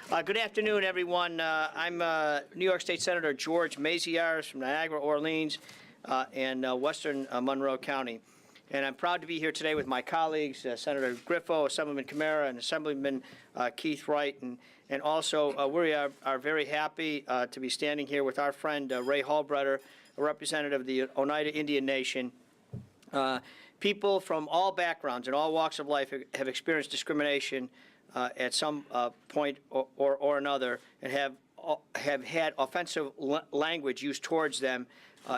Good afternoon, everyone. I'm New York State Senator George Maziarz from Niagara, Orleans, and Western Monroe County. And I'm proud to be here today with my colleagues, Senator Griffo, Assemblyman Camara, and Assemblyman Keith Wright. And also, we are very happy to be standing here with our friend Ray Hallbreder, a representative of the Oneida Indian Nation. People from all backgrounds and all walks of life have experienced discrimination at some point or another, and have had offensive language used towards them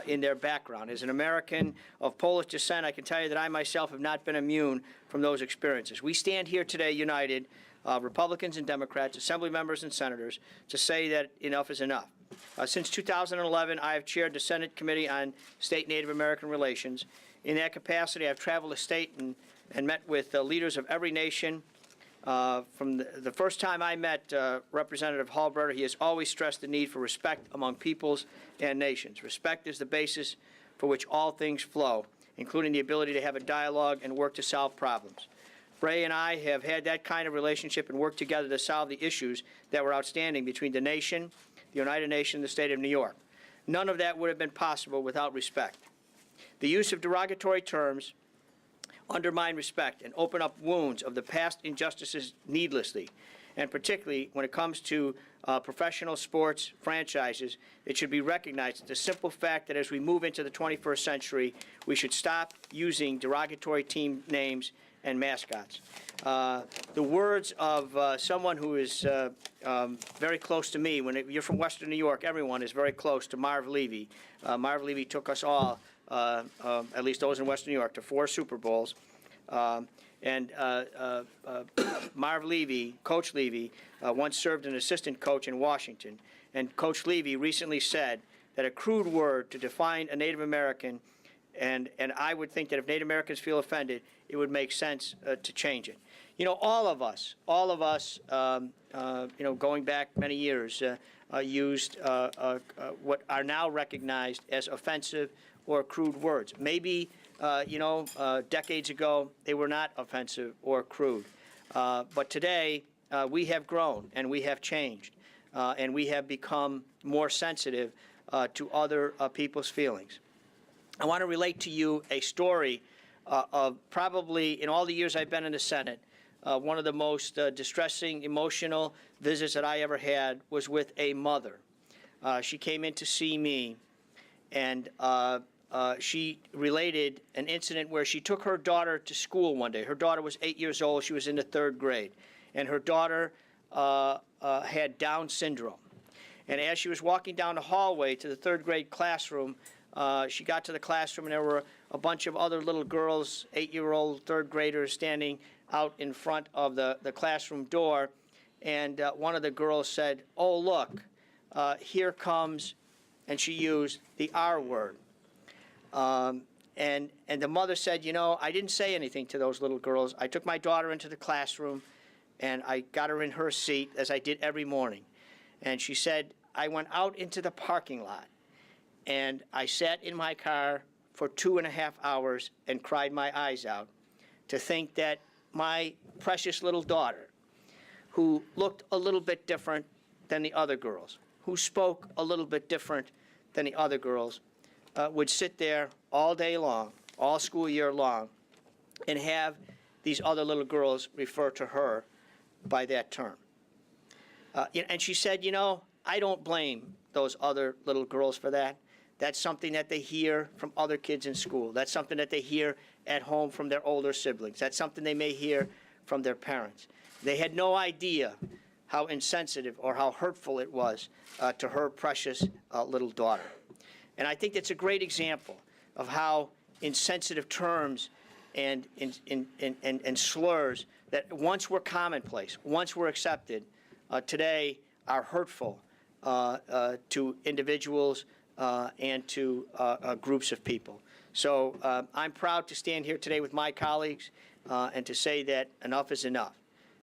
in their background. As an American of Polish descent, I can tell you that I myself have not been immune from those experiences. We stand here today united, Republicans and Democrats, Assembly members and senators, to say that enough is enough. Since 2011, I have chaired the Senate Committee on State Native American Relations. In that capacity, I've traveled the state and met with leaders of every nation. From the first time I met Representative Hallbreder, he has always stressed the need for respect among peoples and nations. Respect is the basis for which all things flow, including the ability to have a dialogue and work to solve problems. Ray and I have had that kind of relationship and worked together to solve the issues that were outstanding between the nation, the Oneida Nation, and the state of New York. None of that would have been possible without respect. The use of derogatory terms undermine respect and open up wounds of the past injustices needlessly. And particularly when it comes to professional sports franchises, it should be recognized that the simple fact that as we move into the 21st century, we should stop using derogatory team names and mascots. The words of someone who is very close to me, you're from Western New York, everyone is very close to Marv Levy. Marv Levy took us all, at least those in Western New York, to 4 Super Bowls. Marv Levy, Coach Levy, once served an assistant coach in Washington. And Coach Levy recently said that a crude word to define a Native American, and I would think that if Native Americans feel offended, it would make sense to change it. You know, all of us, you know, going back many years, used what are now recognized as offensive or crude words. Maybe, you know, decades ago, they were not offensive or crude. But today, we have grown and we have changed, and we have become more sensitive to other people's feelings. I want to relate to you a story of probably, in all the years I've been in the Senate, one of the most distressing, emotional visits that I ever had was with a mother. She came in to see me, and she related an incident where she took her daughter to school one day. Her daughter was 8 years old. She was in the 3rd grade. And her daughter had Down syndrome. And as she was walking down the hallway to the 3rd grade classroom, she got to the classroom, and there were a bunch of other little girls, 8-year-old 3rd graders, standing out in front of the classroom door. And one of the girls said, "Oh, look, here comes," and she used the R word. And the mother said, "You know, I didn't say anything to those little girls. I took my daughter into the classroom, and I got her in her seat, as I did every morning." And she said, "I went out into the parking lot, and I sat in my car for 2.5 hours and cried my eyes out to think that my precious little daughter, who looked a little bit different than the other girls, who spoke a little bit different than the other girls, would sit there all day long, all school year long, and have these other little girls refer to her by that term." And she said, "You know, I don't blame those other little girls for that. That's something that they hear from other kids in school. That's something that they hear at home from their older siblings. That's something they may hear from their parents. They had no idea how insensitive or how hurtful it was to her precious little daughter." And I think that's a great example of how insensitive terms and slurs that once were commonplace, once were accepted, today are hurtful to individuals and to groups of people. So I'm proud to stand here today with my colleagues and to say that enough is enough.